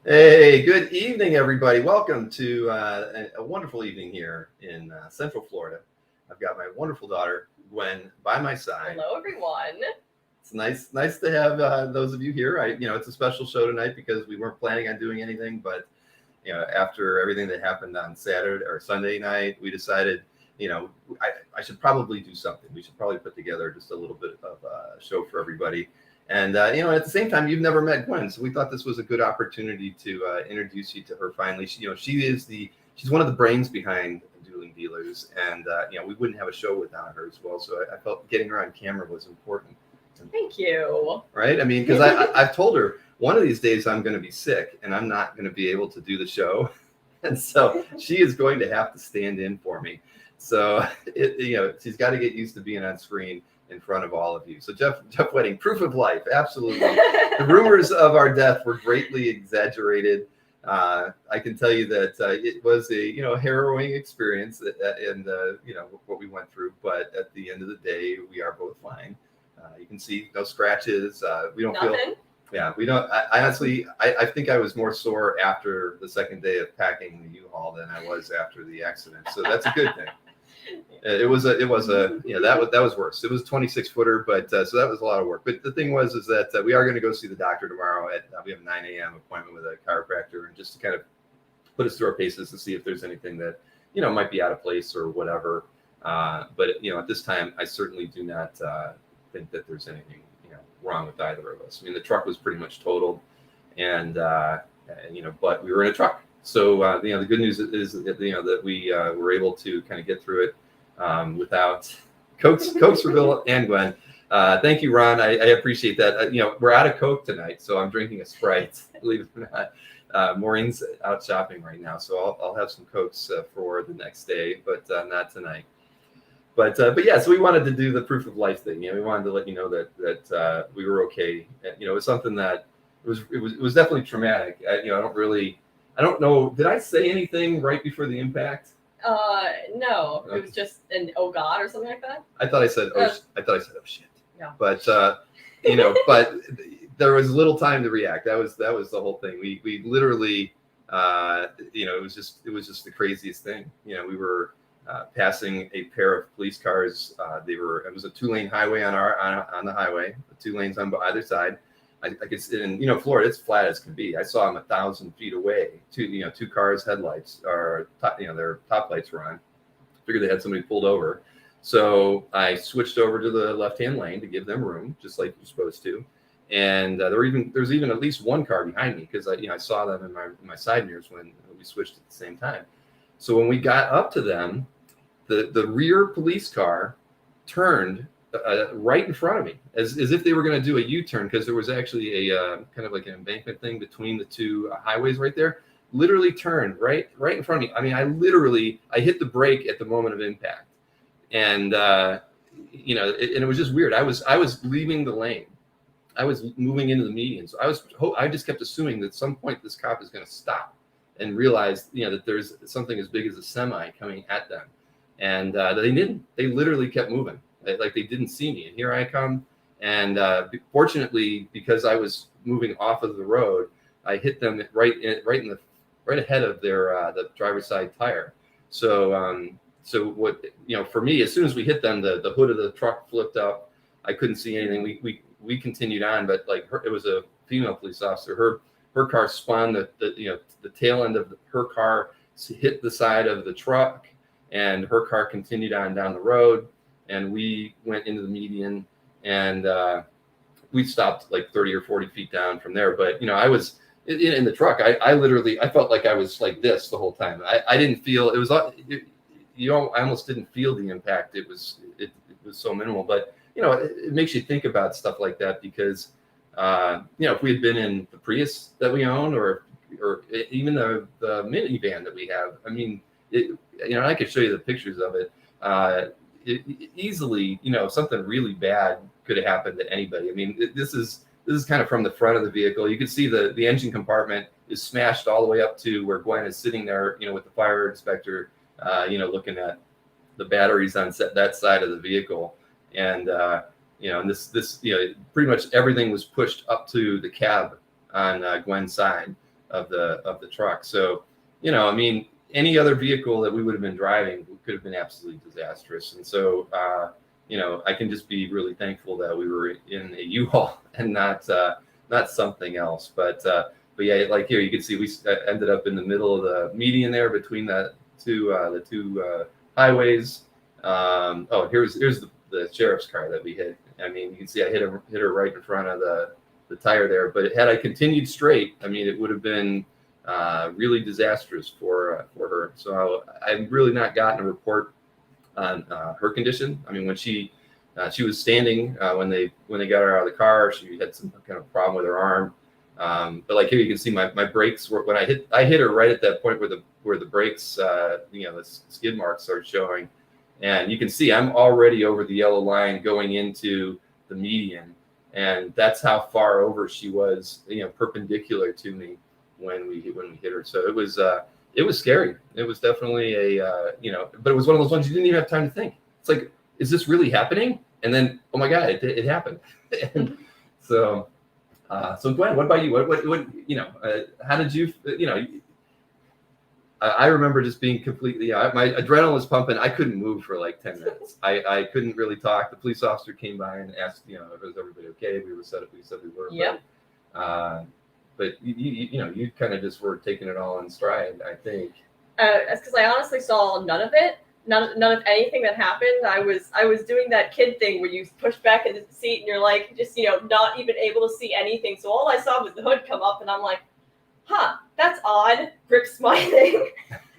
Hey, good evening, everybody. Welcome to a wonderful evening here in Central Florida. I've got my wonderful daughter, Gwen, by my side. Hello, everyone. It's nice to have those of you here. It's a special show tonight because we weren't planning on doing anything, but after everything that happened on Saturday or Sunday night, we decided, you know, I should probably do something. We should probably put together just a little bit of a show for everybody. And at the same time, you've never met Gwen, so we thought this was a good opportunity to introduce you to her. Finally, she's one of the brains behind Dueling Dealers, and we wouldn't have a show without her as well. So I felt getting her on camera was important. Thank you. Right? I mean, because I've told her one of these days I'm going to be sick and I'm not going to be able to do the show, and so she is going to have to stand in for me. So she's got to get used to being on screen in front of all of you. So Jeff Wedding, proof of life, absolutely. The rumors of our death were greatly exaggerated. I can tell you that it was a harrowing experience, and what we went through. But at the end of the day, we are both fine. You can see no scratches. We don't Nothing. feel. Yeah, we don't. I honestly, I think I was more sore after the second day of packing the U-Haul than I was after the accident. So that's a good thing. It was that was worse. It was a 26-footer, but so that was a lot of work. But the thing is that we are going to go see the doctor tomorrow. We have a 9 a.m. appointment with a chiropractor, and just to kind of put us through our paces to see if there's anything that might be out of place or whatever. But at this time, I certainly do not think that there's anything wrong with either of us. I mean, the truck was pretty much totaled, and but we were in a truck. So the good news is that we were able to kind of get through it without Cokesville and Gwen. Thank you, Ron. I appreciate that. We're out of Coke tonight, so I'm drinking a Sprite. Believe it or not, Maureen's out shopping right now, so I'll have some Cokes for the next day, but not tonight. But yeah, so we wanted to do the proof of life thing. We wanted to let you know that we were okay. It was something that it was definitely traumatic. I don't know. Did I say anything right before the impact? No. It was just an oh god or something like that. I thought I said oh shit. Yeah. But but there was little time to react. That was the whole thing. We literally it was just the craziest thing. We were passing a pair of police cars. It was a 2-lane highway on the highway, 2 lanes on either side. I could see in Florida, it's flat as can be. I saw them 1,000 feet away. Two cars' headlights or their top lights were on. Figured they had somebody pulled over, so I switched over to the left-hand lane to give them room, just like you're supposed to. And there was even at least one car behind me because I saw them in my side mirrors when we switched at the same time. So when we got up to them, the rear police car turned right in front of me, as if they were going to do a U-turn, because there was actually a kind of like an embankment thing between the two highways right there. Literally turned right in front of me. I mean, I hit the brake at the moment of impact, and and it was just weird. I was leaving the lane. I was moving into the median, so I just kept assuming that at some point this cop is going to stop and realize that there's something as big as a semi coming at them, and they didn't. They literally kept moving. Like they didn't see me, and here I come. And fortunately, because I was moving off of the road, I hit them right ahead of their the driver's side tire. So what for me, as soon as we hit them, the hood of the truck flipped up. I couldn't see anything. We continued on, but it was a female police officer. Her car spun. The tail end of her car hit the side of the truck, and her car continued on down the road. And we went into the median, and we stopped like 30 or 40 feet down from there. But I was in the truck. I felt like I was like this the whole time. I didn't feel it was. I almost didn't feel the impact. It was so minimal. But it makes you think about stuff like that because if we had been in the Prius that we own, or even the minivan that we have, I mean, I could show you the pictures of it. Easily, something really bad could have happened to anybody. I mean, this is kind of from the front of the vehicle. You can see the engine compartment is smashed all the way up to where Gwen is sitting there, with the fire inspector, looking at the batteries on that side of the vehicle. And, and this pretty much everything was pushed up to the cab on Gwen's side. the truck. So, I mean, any other vehicle that we would have been driving could have been absolutely disastrous. And so, I can just be really thankful that we were in a U-Haul and not something else. But yeah, like here you can see we ended up in the middle of the median there between the two highways. Here's the sheriff's car that we hit. I mean, you can see I hit her right in front of the tire there. But had I continued straight, I mean, it would have been really disastrous for her. So I've really not gotten a report on her condition. I mean, when she was standing when they got her out of the car, she had some kind of problem with her arm. But like here, you can see my brakes were, when I hit her right at that point where the brakes, the skid marks are showing, and you can see I'm already over the yellow line going into the median, and that's how far over she was, perpendicular to me when we hit her. So it was scary. It was definitely but it was one of those ones you didn't even have time to think. It's like, is this really happening? And then, oh my God, it happened. And so Gwen, what about you? What how did you, I remember just being completely, my adrenaline was pumping. I couldn't move for like 10 minutes. I couldn't really talk. The police officer came by and asked, was everybody okay? We said we were. Yep. But you kind of just were taking it all in stride, I think. That's because I honestly saw none of it. None of anything that happened. I was doing that kid thing where you push back into the seat and you're like just not even able to see anything. So all I saw was the hood come up, and I'm like, huh, that's odd. Grip smiling.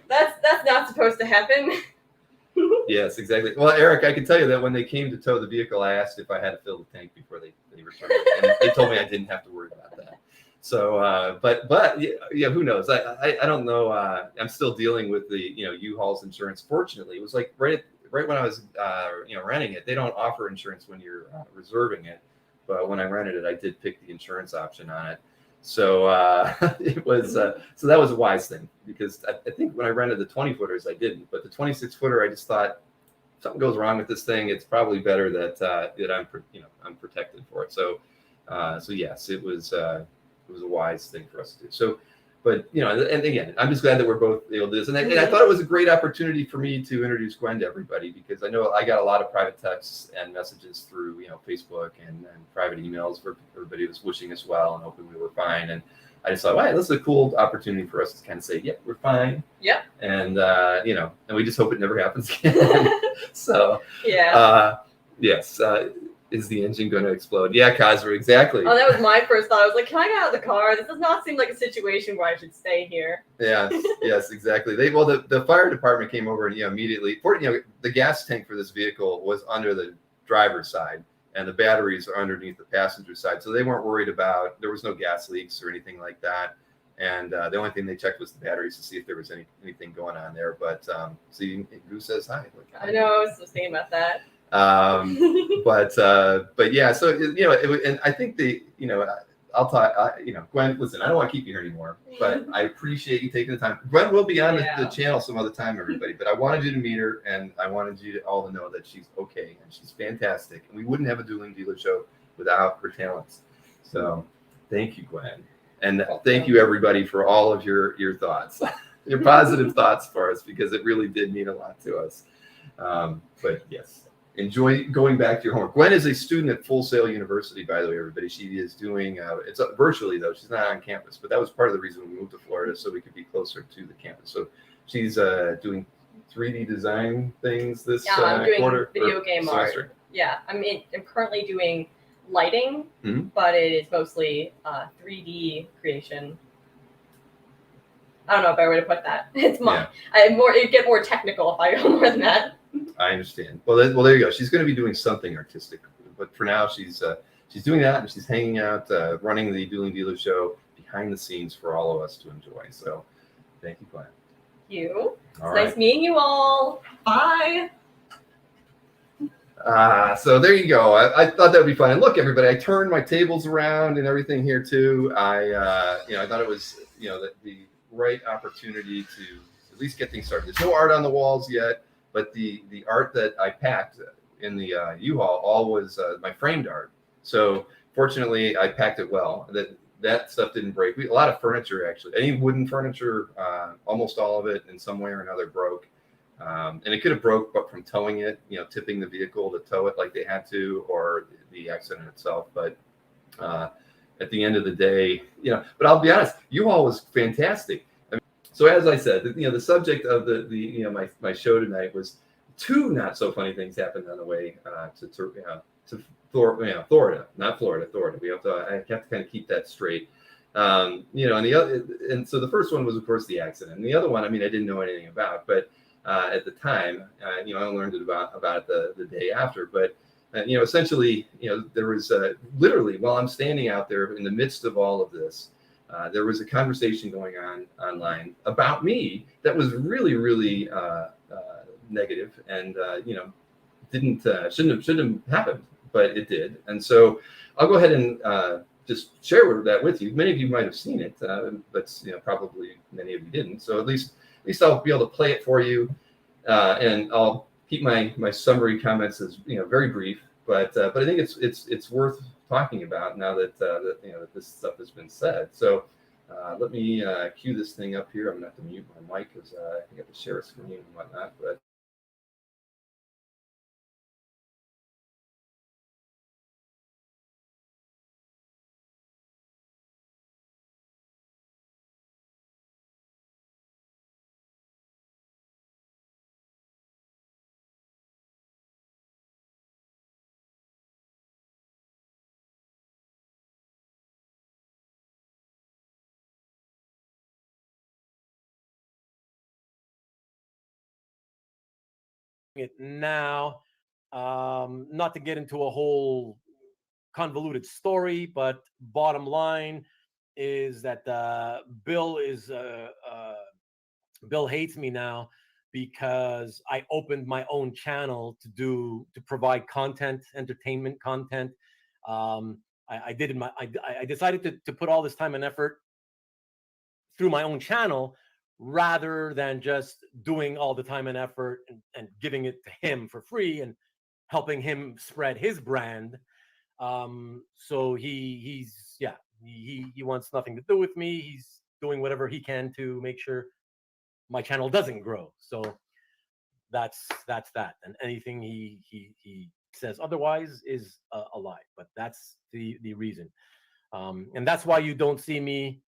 that's not supposed to happen. Yes, exactly. Well, Eric, I can tell you that when they came to tow the vehicle, I asked if I had to fill the tank before they returned it, and they told me I didn't have to worry about that. So, but yeah, who knows? I don't know. I'm still dealing with the U-Haul's insurance. Fortunately, it was like right when I was renting it. They don't offer insurance when you're reserving it, but when I rented it, I did pick the insurance option on it. So it was so that was a wise thing, because I think when I rented the 20-footers, I didn't, but the 26-footer, I just thought, if something goes wrong with this thing, it's probably better that I'm protected for it. So yes, it was a wise thing for us to do. So, but and again, I'm just glad that we're both able to do this. And I thought it was a great opportunity for me to introduce Gwen to everybody, because I know I got a lot of private texts and messages through Facebook and private emails for everybody was wishing us well and hoping we were fine. And I just thought, this is a cool opportunity for us to kind of say, yep, we're fine. Yep. And and we just hope it never happens again. So yeah. Yes. Is the engine going to explode? Yeah, Kazra, exactly. Oh, that was my first thought. I was like, can I get out of the car? This does not seem like a situation where I should stay here. Yeah, yes, exactly. The fire department came over and immediately, the gas tank for this vehicle was under the driver's side, and the batteries are underneath the passenger side. So they weren't worried about, there was no gas leaks or anything like that. And the only thing they checked was the batteries to see if there was anything going on there. But see, who says hi? I know, I was just thinking about that. But yeah, so and I think I'll talk. Gwen, listen, I don't want to keep you here anymore, but I appreciate you taking the time. Gwen will be on the channel some other time, everybody. But I wanted you to meet her, and I wanted you all to know that she's okay and she's fantastic, and we wouldn't have a dueling dealer show without her talents. So, thank you, Gwen, and thank you everybody for all of your thoughts, your positive thoughts for us, because it really did mean a lot to us. But yes. Enjoy going back to your homework. Gwen is a student at Full Sail University, by the way, everybody. She is doing, it's virtually though, she's not on campus, but that was part of the reason we moved to Florida, so we could be closer to the campus. So she's doing 3D design things this I'm doing quarter. Video game semester. art. Yeah, I'm currently doing lighting, but it is mostly 3D creation. I don't know a better way to put that. It'd get more technical if I go more than that. I understand. Well, there you go. She's going to be doing something artistic, but for now, she's doing that, and she's hanging out, running the Dueling Dealer show behind the scenes for all of us to enjoy. So, thank you, Glenn. Thank you. Nice meeting you all. Bye. So there you go. I thought that would be fun. And look, everybody, I turned my tables around and everything here too. I thought it was the right opportunity to at least get things started. There's no art on the walls yet. But the art that I packed in the U-Haul all was my framed art. So fortunately, I packed it well. That that stuff didn't break. A lot of furniture, actually, any wooden furniture, almost all of it in some way or another broke. And it could have broke, but from towing it, tipping the vehicle to tow it like they had to, or the accident itself. But at the end of the day, but I'll be honest, U-Haul was fantastic. I mean, so as I said, the subject of my show tonight was two not so funny things happened on the way to Thorida, not Florida, Thorida. I have to kind of keep that straight. And so the first one was, of course, the accident. And the other one, I didn't know anything about, but at the time, I learned about it the day after. But essentially, there was literally, while I'm standing out there in the midst of all of this, there was a conversation going on online about me that was really, really negative, and shouldn't have happened, but it did. And so I'll go ahead and just share that with you. Many of you might have seen it, but probably many of you didn't. So at least I'll be able to play it for you, and I'll keep my summary comments as very brief. But I think it's worth talking about now that that this stuff has been said. So let me cue this thing up here. I'm gonna have to mute my mic because I think I have to share a screen and whatnot. But it now. Not to get into a whole convoluted story, but bottom line is that Bill hates me now because I opened my own channel to provide content, entertainment content. I decided to put all this time and effort through my own channel rather than just doing all the time and effort and giving it to him for free and helping him spread his brand. So he wants nothing to do with me. He's doing whatever he can to make sure my channel doesn't grow. So that's that. And anything he says otherwise is a lie. But that's the reason. And that's why you don't see me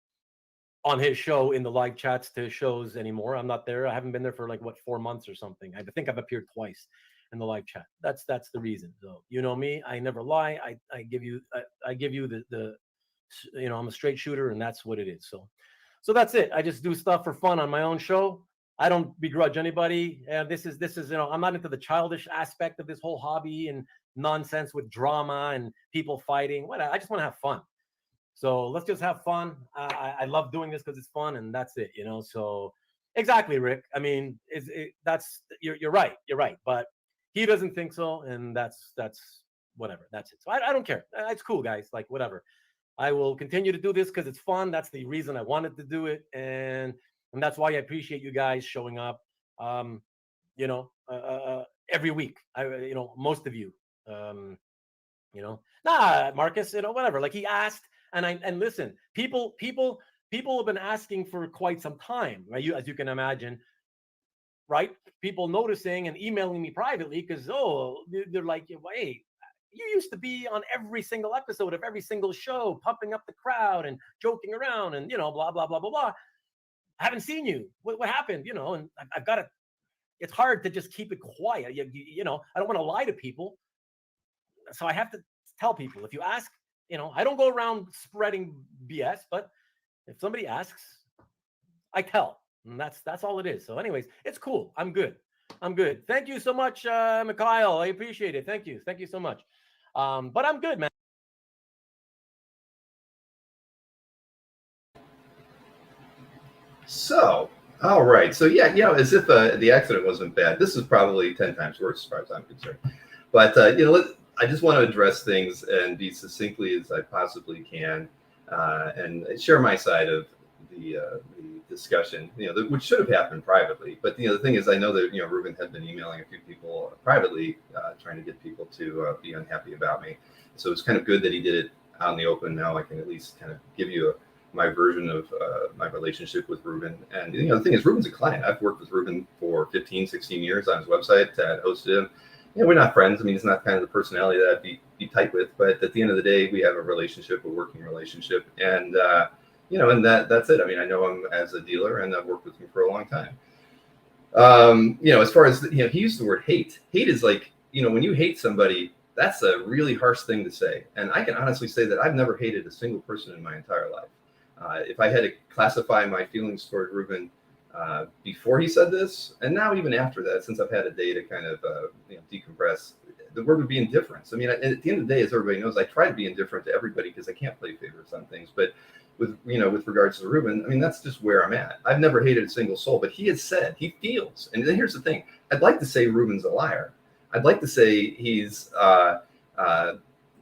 on his show in the live chats to shows anymore. I'm not there. I haven't been there for 4 months or something. I think I've appeared twice in the live chat. That's the reason. So you know me, I never lie. I give you the I'm a straight shooter, and that's what it is. So that's it. I just do stuff for fun on my own show. I don't begrudge anybody. And this is I'm not into the childish aspect of this whole hobby and nonsense with drama and people fighting. I just want to have fun. So let's just have fun. I love doing this because it's fun, and that's it. So exactly, Rick. You're right. You're right. But he doesn't think so, and that's whatever. That's it. So I don't care. It's cool, guys. Whatever. I will continue to do this because it's fun. That's the reason I wanted to do it, and that's why I appreciate you guys showing up. Every week. Most of you. Marcus. Whatever. He asked. And listen, people have been asking for quite some time, right? As you can imagine, right? People noticing and emailing me privately because they're like, hey, you used to be on every single episode of every single show, pumping up the crowd and joking around and blah blah blah blah blah. I haven't seen you. What happened? And I've got to. It's hard to just keep it quiet. I don't want to lie to people, so I have to tell people. If you ask. I don't go around spreading BS, but if somebody asks, I tell. And that's all it is. So anyways, it's cool. I'm good. Thank you so much, Mikhail. I appreciate it. Thank you so much. But I'm good, man. So, all right. So yeah, as if the accident wasn't bad. This is probably 10 times worse as far as I'm concerned. But I just want to address things and be succinctly as I possibly can, and share my side of the discussion. Which should have happened privately. But the thing is, I know that Ruben had been emailing a few people privately, trying to get people to be unhappy about me. So it's kind of good that he did it out in the open now, I can at least kind of give you my version of my relationship with Ruben. And the thing is, Ruben's a client. I've worked with Ruben for 15, 16 years on his website. I hosted him. We're not friends. I mean, he's not kind of the personality that I'd be tight with. But at the end of the day, we have a relationship, a working relationship, and and that's it. I mean, I know him as a dealer, and I've worked with him for a long time. As far as he used the word hate. Hate is like, when you hate somebody, that's a really harsh thing to say. And I can honestly say that I've never hated a single person in my entire life. If I had to classify my feelings toward Ruben before he said this, and now even after that, since I've had a day to kind of decompress, the word would be indifference. I mean, at the end of the day, as everybody knows, I try to be indifferent to everybody because I can't play favorites on things. But with regards to Ruben, I mean, that's just where I'm at. I've never hated a single soul, but he has said he feels. And then here's the thing: I'd like to say Ruben's a liar. I'd like to say he's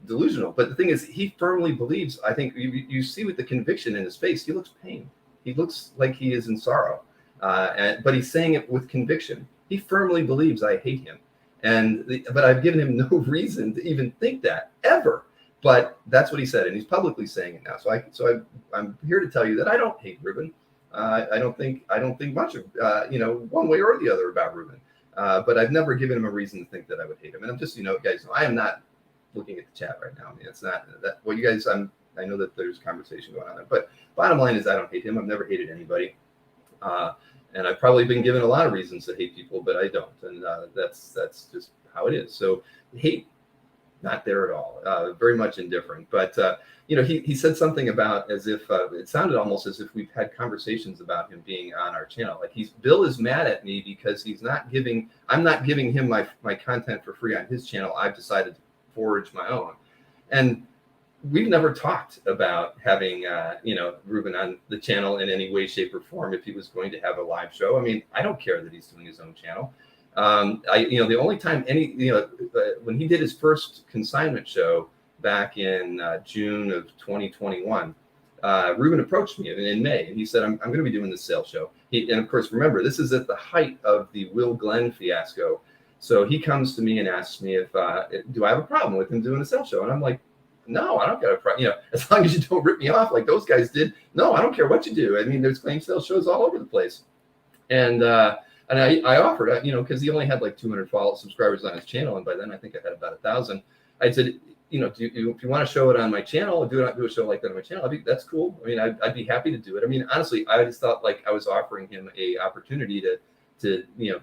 delusional, but the thing is, he firmly believes. I think you see with the conviction in his face, he looks pain. He looks like he is in sorrow, but he's saying it with conviction. He firmly believes I hate him, but I've given him no reason to even think that ever. But that's what he said, and he's publicly saying it now. So I'm here to tell you that I don't hate Ruben. I don't think much of one way or the other about Ruben. But I've never given him a reason to think that I would hate him. And I'm just, guys, I am not looking at the chat right now. I mean, it's not that. Well, you guys, I know that there's conversation going on there, but bottom line is I don't hate him. I've never hated anybody, and I've probably been given a lot of reasons to hate people, but I don't, and that's just how it is. So hate, not there at all. Very much indifferent. But he said something about as if it sounded almost as if we've had conversations about him being on our channel. Like Bill is mad at me because I'm not giving him my content for free on his channel. I've decided to forge my own, and we've never talked about having Ruben on the channel in any way, shape, or form. If he was going to have a live show, I mean, I don't care that he's doing his own channel. The only time when he did his first consignment show back in June of 2021, Ruben approached me in May, and he said, I'm going to be doing this sales show. And of course, remember, this is at the height of the Will Glenn fiasco. So he comes to me and asks me if do I have a problem with him doing a sales show? And I'm like, no, I don't got a problem. As long as you don't rip me off like those guys did. No, I don't care what you do. I mean, there's claim sales shows all over the place. And I offered, because he only had like 200 subscribers on his channel, and by then I think I had about 1,000. I said, if you want to show it on my channel, do a show like that on my channel. That's cool. I mean, I'd be happy to do it. I mean, honestly, I just thought like I was offering him a opportunity to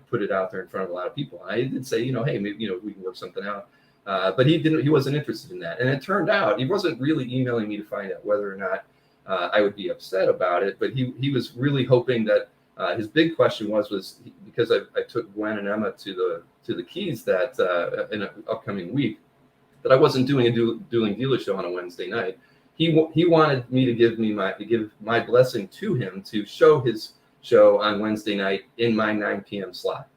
put it out there in front of a lot of people. And I did say, hey, maybe we can work something out. But he wasn't interested in that. And it turned out he wasn't really emailing me to find out whether or not I would be upset about it. But he was really hoping that. His big question was because I took Gwen and Emma to the Keys that in an upcoming week, that I wasn't doing a dueling dealer show on a Wednesday night. He wanted me to give my blessing to him to show his show on Wednesday night in my 9 p.m. slot.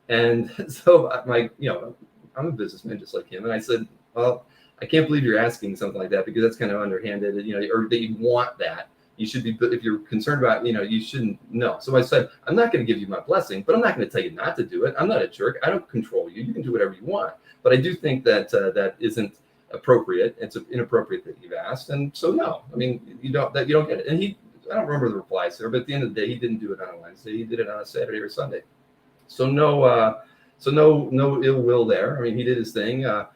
And so I'm a businessman just like him, and I said, well, I can't believe you're asking something like that, because that's kind of underhanded, or that you want that. You should be, if you're concerned about, you shouldn't know. So I said, I'm not going to give you my blessing, but I'm not going to tell you not to do it. I'm not a jerk. I don't control you. You can do whatever you want. But I do think that that isn't appropriate. It's inappropriate that you've asked. And so, no, I mean, you don't get it. And I don't remember the replies there, but at the end of the day, he didn't do it on a Wednesday. He did it on a Saturday or Sunday. So no ill will there. I mean, he did his thing. There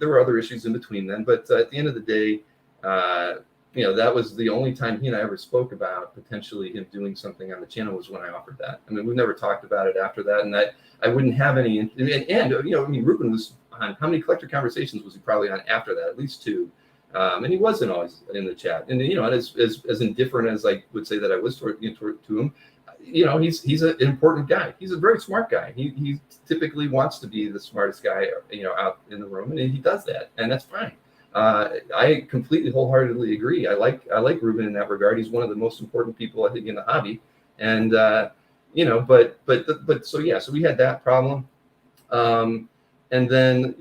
were other issues in between then, but at the end of the day, that was the only time he and I ever spoke about potentially him doing something on the channel, was when I offered that. I mean, we've never talked about it after that, and I wouldn't have any. And Ruben was on, how many collector conversations was he probably on after that? At least 2. And he wasn't always in the chat. And as indifferent as I would say that I was to him, he's an important guy. He's a very smart guy. He typically wants to be the smartest guy out in the room, and he does that, and that's fine. I completely wholeheartedly agree. I like Ruben in that regard. He's one of the most important people, I think, in the hobby. And so we had that problem. And then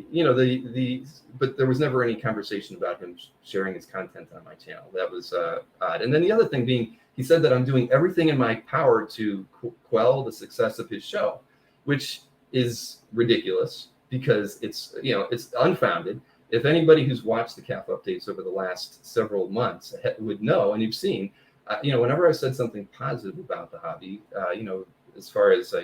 but there was never any conversation about him sharing his content on my channel. That was odd. And then the other thing being, he said that I'm doing everything in my power to quell the success of his show, which is ridiculous, because it's unfounded. if anybody who's watched the calf updates over the last several months would know, and you've seen, whenever I said something positive about the hobby, as far as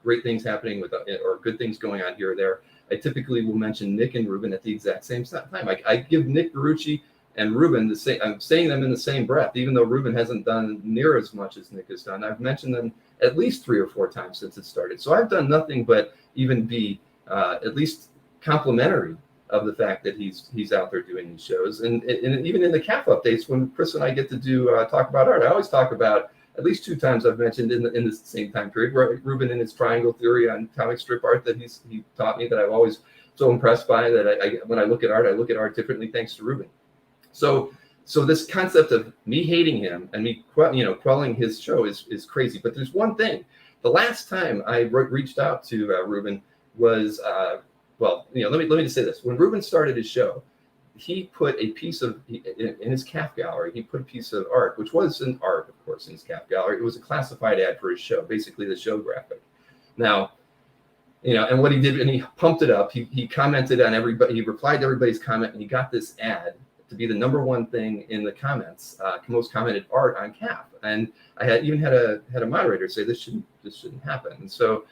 great things happening with or good things going on here or there, I typically will mention Nick and Ruben at the exact same time. I give Nick Barucci and Ruben the same. I'm saying them in the same breath, even though Ruben hasn't done near as much as Nick has done. I've mentioned them at least 3 or 4 times since it started. So I've done nothing but even be at least complimentary of the fact that he's out there doing these shows. And even in the calf updates, when Chris and I get to do talk about art, I always talk about at least 2 times I've mentioned in the same time period, Ruben and his triangle theory on comic strip art that he taught me, that I've always so impressed by, that when I look at art differently thanks to Ruben. So this concept of me hating him and me quelling his show is crazy. But there's one thing. The last time I reached out to Ruben was let me just say this. When Ruben started his show, he put a piece of, in his calf gallery, he put a piece of art, which was an art, of course, in his calf gallery. It was a classified ad for his show, basically the show graphic. Now, and what he did, and he pumped it up. He commented on everybody. He replied to everybody's comment, and he got this ad to be the #1 thing in the comments, most commented art on calf. And I had a moderator say this shouldn't happen. And so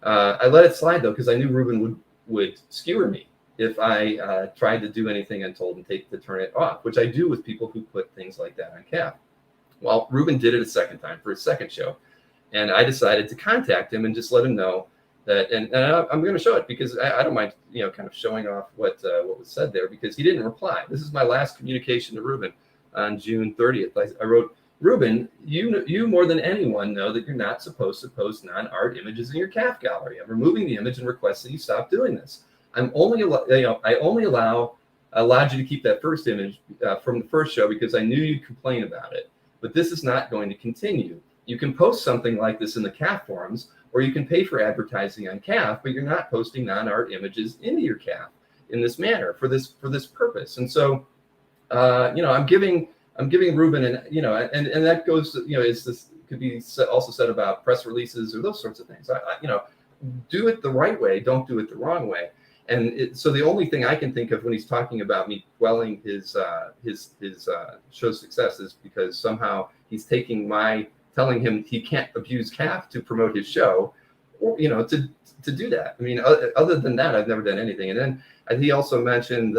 I let it slide though, because I knew Ruben would skewer me if I tried to do anything untold and to turn it off, which I do with people who put things like that on calf. Well, Ruben did it a second time for his second show, and I decided to contact him and just let him know that, and I'm going to show it because I don't mind, kind of showing off what was said there, because he didn't reply. This is my last communication to Ruben on June 30th. I wrote, Ruben, you more than anyone know that you're not supposed to post non-art images in your calf gallery. I'm removing the image and request that you stop doing this. I only allowed you to keep that first image from the first show because I knew you'd complain about it. But this is not going to continue. You can post something like this in the calf forums, or you can pay for advertising on calf, but you're not posting non-art images into your calf in this manner for this purpose. And so, I'm giving Ruben, and that goes, is this could be also said about press releases or those sorts of things. Do it the right way, don't do it the wrong way. And so the only thing I can think of when he's talking about me quelling his show's success is because somehow he's telling him he can't abuse calf to promote his show, or to do that. I mean, other than that, I've never done anything. And then he also mentioned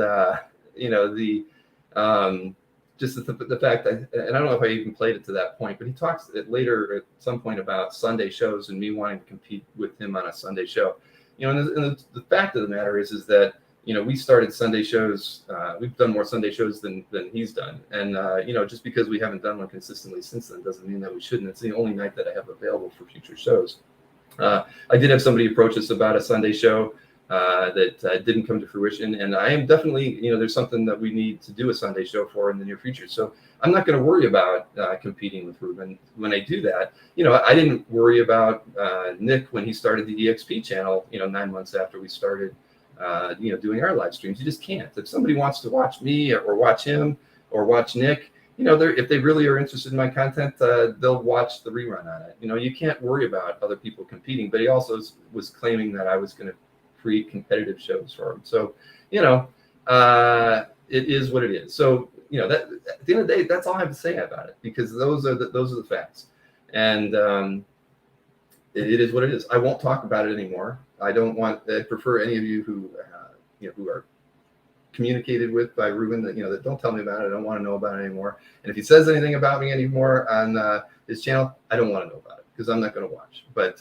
just the fact that, and I don't know if I even played it to that point, but he talks later at some point about Sunday shows and me wanting to compete with him on a Sunday show. And the fact of the matter is that, we started Sunday shows. We've done more Sunday shows than he's done. And, just because we haven't done one consistently since then doesn't mean that we shouldn't. It's the only night that I have available for future shows. I did have somebody approach us about a Sunday show that didn't come to fruition. And I am definitely, there's something that we need to do a Sunday show for in the near future. So I'm not going to worry about competing with Ruben when I do that. I didn't worry about Nick when he started the EXP channel, 9 months after we started, doing our live streams. You just can't. If somebody wants to watch me or watch him or watch Nick, if they really are interested in my content, they'll watch the rerun on it. You can't worry about other people competing. But he also was claiming that I was going to create competitive shows for him. So, it is what it is. So, that at the end of the day, that's all I have to say about it, because those are the facts. And it is what it is. I won't talk about it anymore. I prefer any of you who are communicated with by Ruben that don't tell me about it. I don't want to know about it anymore. And if he says anything about me anymore on his channel, I don't want to know about it, because I'm not going to watch. But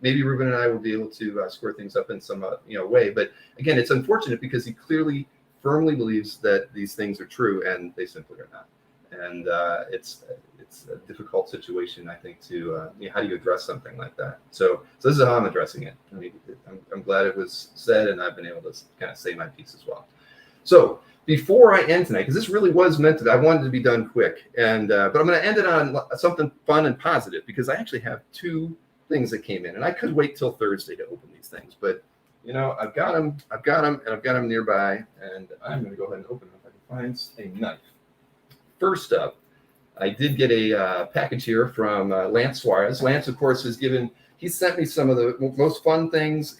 maybe Ruben and I will be able to square things up in some way. But again, it's unfortunate because he clearly firmly believes that these things are true, and they simply are not. And it's a difficult situation, I think, to how do you address something like that? So this is how I'm addressing it. I mean, I'm glad it was said, and I've been able to kind of say my piece as well. So before I end tonight, because this really was meant to, I wanted to be done quick, and but I'm going to end it on something fun and positive, because I actually have 2 things that came in, and I could wait till Thursday to open these things, but I've got them, and I've got them nearby, and I'm going to go ahead and open them if I can find a knife. First up, I did get a package here from Lance Suarez. Lance, of course, he sent me some of the most fun things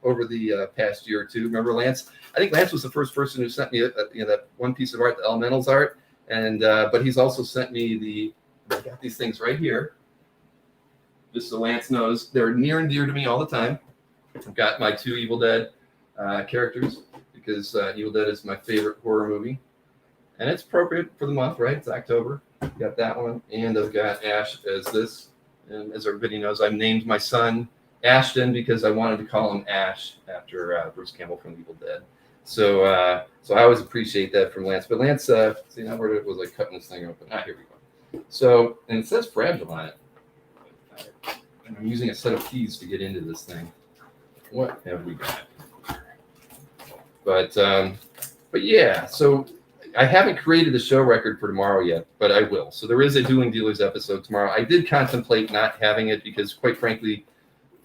over the past year or two. Remember Lance? I think Lance was the first person who sent me that one piece of art, the Elementals art, and but he's also sent me I got these things right here. Just so Lance knows, they're near and dear to me all the time. I've got my 2 Evil Dead characters because Evil Dead is my favorite horror movie, and it's appropriate for the month, right? It's October. Got that one, and I've got Ash as this. And as everybody knows, I've named my son Ashton because I wanted to call him Ash after Bruce Campbell from Evil Dead. So I always appreciate that from Lance. But Lance, see now where was I cutting this thing open? Here we go. So, and it says fragile on it. And I'm using a set of keys to get into this thing. What have we got? But yeah, so I haven't created the show record for tomorrow yet, but I will. So there is a Dueling Dealers episode tomorrow. I did contemplate not having it because, quite frankly,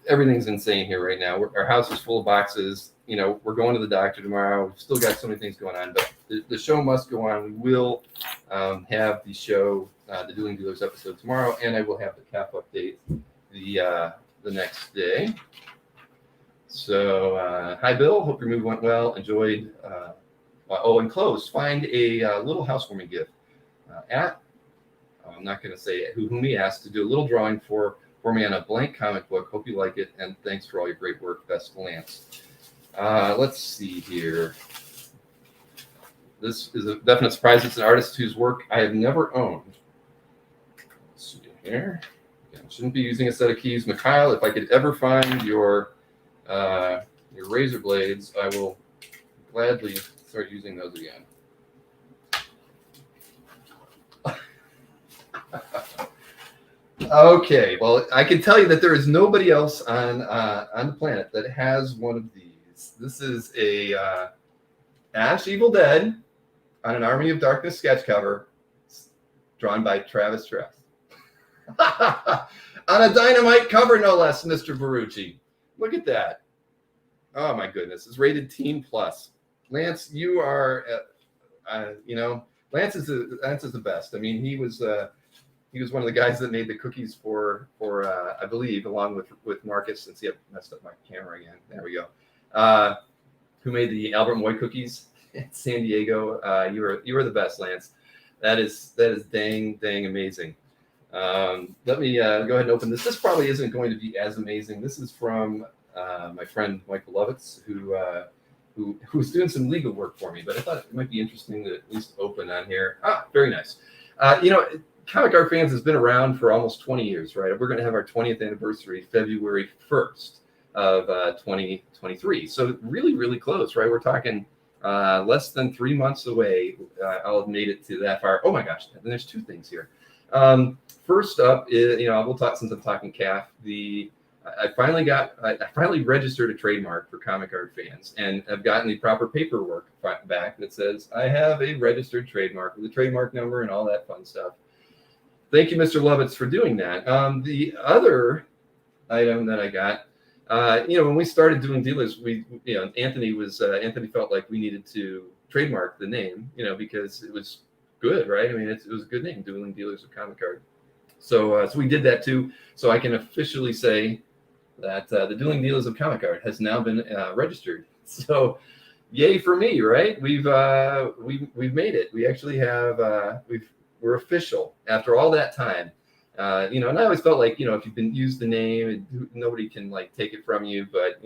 everything's insane here right now. Our house is full of boxes. We're going to the doctor tomorrow. We've still got so many things going on, but the show must go on. We will have the show, the Dueling Dealers episode tomorrow, and I will have the CAF update the next day. So, hi, Bill. Hope your move went well. Enjoyed. And close. Find a little housewarming gift I'm not going to say whom he asked to do a little drawing for me on a blank comic book. Hope you like it, and thanks for all your great work. Best, Lance. Let's see here. This is a definite surprise. It's an artist whose work I have never owned. Let's see here. Again, shouldn't be using a set of keys. Mikhail, if I could ever find your razor blades, I will gladly start using those again. Okay, well, I can tell you that there is nobody else on the planet that has one of these. This is a Ash Evil Dead on an Army of Darkness sketch cover, drawn by Travis Tress. On a Dynamite cover, no less, Mr. Barucci. Look at that. Oh my goodness, it's rated Teen Plus. Lance, you are, Lance is the best. I mean, he was one of the guys that made the cookies for I believe, along with Marcus, since he had messed up my camera again. There we go. Who made the Albert Moy cookies in San Diego? You were the best, Lance. That is dang amazing. Let me go ahead and open this. This probably isn't going to be as amazing. This is from my friend Michael Lovitz, who's doing some legal work for me, but I thought it might be interesting to at least open on here. Very nice. Comic Art Fans has been around for almost 20 years, right? We're going to have our 20th anniversary February 1st of 2023. So really close, right? We're talking less than 3 months away. I'll have made it to that far. Oh my gosh, and there's 2 things here. First up is, we'll talk, since I'm talking CAF, I finally registered a trademark for Comic Art Fans, and I've gotten the proper paperwork back that says I have a registered trademark with a trademark number and all that fun stuff. Thank you, Mr. Lovitz, for doing that. The other item that I got, when we started doing dealers, Anthony felt like we needed to trademark the name, because it was good, right? I mean, it was a good name, Dueling Dealers of Comic Art. So we did that too. So I can officially say that the Dueling Dealers of Comic Art has now been registered. So, yay for me, right? We've made it. We actually have we're official after all that time. And I always felt like, if you've been used the name, nobody can take it from you. But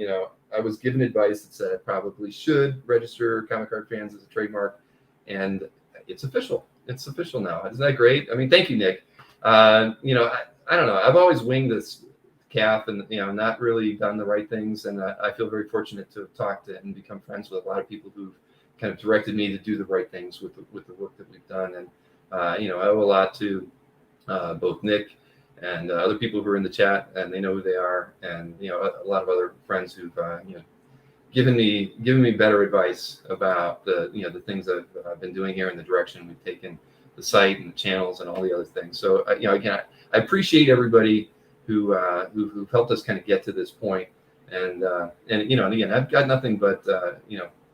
I was given advice that said I probably should register Comic Art Fans as a trademark, and it's official. It's official now. Isn't that great? I mean, thank you, Nick. I don't know. I've always winged this CAF and, not really done the right things. And I feel very fortunate to have talked to and become friends with a lot of people who've kind of directed me to do the right things with the work that we've done. And, I owe a lot to both Nick and other people who are in the chat, and they know who they are. And, a lot of other friends who've, given me better advice about the things I've been doing here and the direction we've taken the site and the channels and all the other things. So, again, I appreciate everybody who helped us kind of get to this point. And again, I've got nothing but,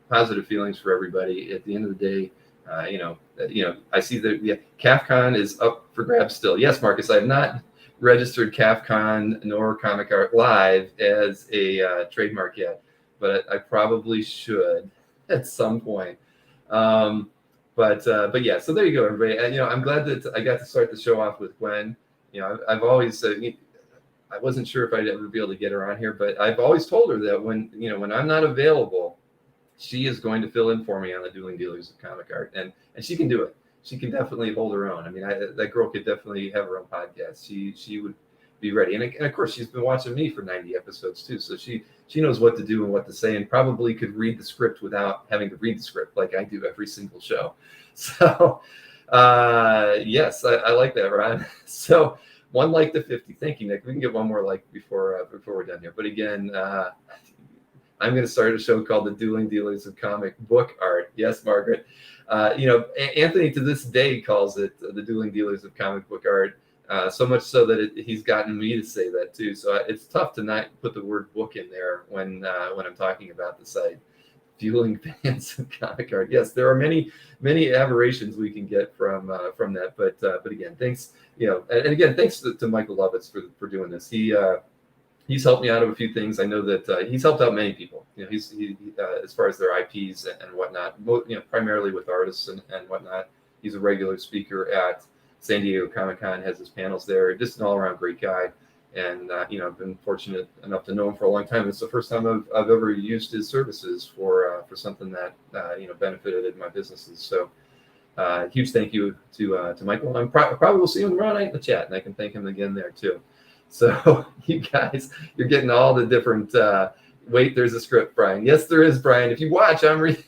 positive feelings for everybody. At the end of the day, I see that CAFCon is up for grabs still. Yes, Marcus, I have not registered CAFCon nor Comic Art Live as a trademark yet. but I probably should at some point. But yeah, so there you go, everybody. And, I'm glad that I got to start the show off with Gwen. I've always I wasn't sure if I'd ever be able to get her on here, but I've always told her that when I'm not available, she is going to fill in for me on the Dueling Dealers of Comic Art, and she can do it. She can definitely hold her own. I mean, that girl could definitely have her own podcast. She would be ready, and of course, she's been watching me for 90 episodes too, so she knows what to do and what to say, and probably could read the script without having to read the script like I do every single show. So, yes, I like that, Ron. So. 1 like to 50. Thank you, Nick. We can get one more like before we're done here. But again, I'm going to start a show called The Dueling Dealers of Comic Book Art. Yes, Margaret. Anthony to this day calls it The Dueling Dealers of Comic Book Art. So much so that he's gotten me to say that too. So it's tough to not put the word book in there when I'm talking about the site. Fueling fans of comic art. Yes, there are many aberrations we can get from that. But again, thanks. And again, thanks to Michael Lovitz for doing this. He's helped me out of a few things. I know that he's helped out many people. He's as far as their IPs and whatnot. Primarily with artists and whatnot. He's a regular speaker at San Diego Comic-Con. Has his panels there. Just an all-around great guy. And I've been fortunate enough to know him for a long time. It's the first time I've ever used his services for something that benefited my businesses. So huge thank you to Michael. I'm probably will see him tomorrow night in the chat, and I can thank him again there too. So you guys, you're getting all the different. Wait, there's a script, Brian. Yes, there is, Brian. If you watch, I'm reading.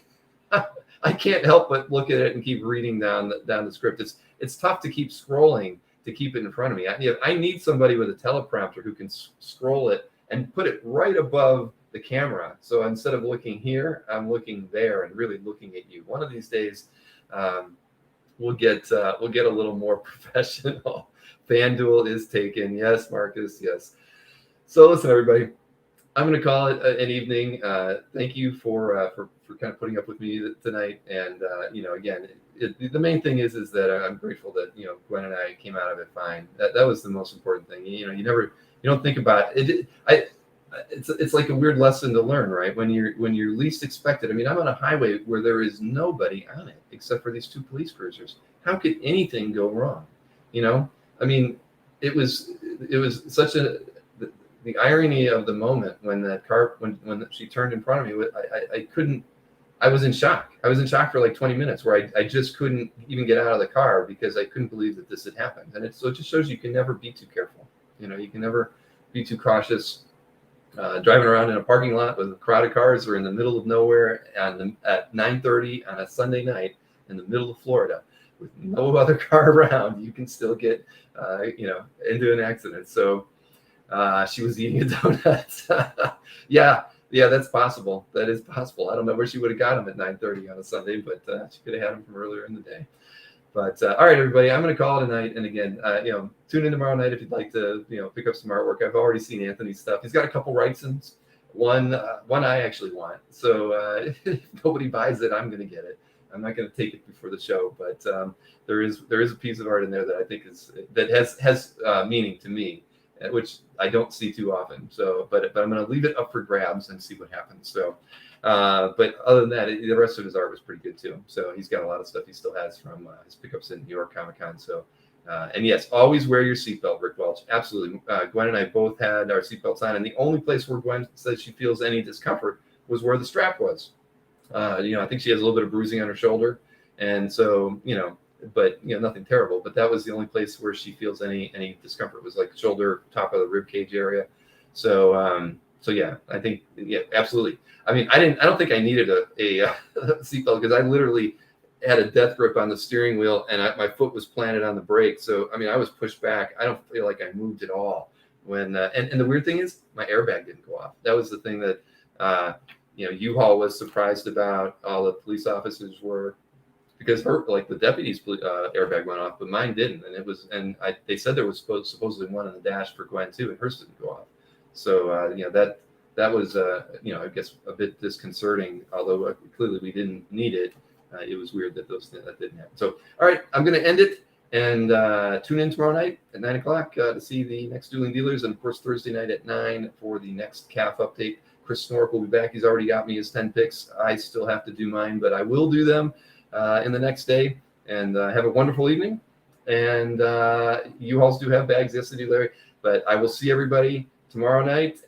I can't help but look at it and keep reading down the script. It's tough to keep scrolling. To keep it in front of me. I need somebody with a teleprompter who can scroll it and put it right above the camera. So instead of looking here, I'm looking there and really looking at you. One of these days, we'll get a little more professional. FanDuel is taken. Yes, Marcus. Yes. So listen, everybody. I'm going to call it an evening. Thank you for kind of putting up with me tonight. And again, the main thing is that I'm grateful that Gwen and I came out of it fine. That was the most important thing. You don't think about it. It's like a weird lesson to learn, right? When you're least expected. I mean, I'm on a highway where there is nobody on it except for these 2 police cruisers. How could anything go wrong? I mean, it was such the irony of the moment when that car when she turned in front of me. I couldn't. I was in shock. I was in shock for like 20 minutes where I just couldn't even get out of the car because I couldn't believe that this had happened. And so it just shows you can never be too careful. You can never be too cautious. Driving around in a parking lot with a crowd of cars or in the middle of nowhere at 9:30 on a Sunday night in the middle of Florida with no other car around, you can still get into an accident. So she was eating a donut. Yeah, that's possible. That is possible. I don't know where she would have got him at 9:30 on a Sunday, but she could have had him from earlier in the day. But all right, everybody, I'm going to call it a night. And again, tune in tomorrow night if you'd like to, pick up some artwork. I've already seen Anthony's stuff. He's got a couple Wrightsons. One I actually want. So if nobody buys it, I'm going to get it. I'm not going to take it before the show, but there is a piece of art in there that I think has meaning to me, which I don't see too often. So, but I'm going to leave it up for grabs and see what happens. So, but other than that, the rest of his art was pretty good too. So he's got a lot of stuff he still has from his pickups in New York Comic-Con. So, and yes, always wear your seatbelt, Rick Welch. Absolutely. Gwen and I both had our seatbelts on, and the only place where Gwen says she feels any discomfort was where the strap was. I think she has a little bit of bruising on her shoulder, and so but nothing terrible. But that was the only place where she feels any discomfort was like shoulder, top of the rib cage area. So yeah, I think absolutely. I mean, I don't think I needed a seatbelt because I literally had a death grip on the steering wheel and my foot was planted on the brake. So I mean, I was pushed back. I don't feel like I moved at all when. And the weird thing is, my airbag didn't go off. That was the thing that U-Haul was surprised about. All the police officers were. Because the deputy's airbag went off, but mine didn't, and they said there was supposedly one on the dash for Gwen too, and hers didn't go off. So that was I guess a bit disconcerting. Although clearly we didn't need it, it was weird that that didn't happen. So all right, I'm going to end it and tune in tomorrow night at 9:00 to see the next Dueling Dealers, and of course Thursday night at 9 for the next CAF update. Chris Snork will be back. He's already got me his 10 picks. I still have to do mine, but I will do them in the next day. And have a wonderful evening. And you also do have bags. Yes, I do, Larry. But I will see everybody tomorrow night.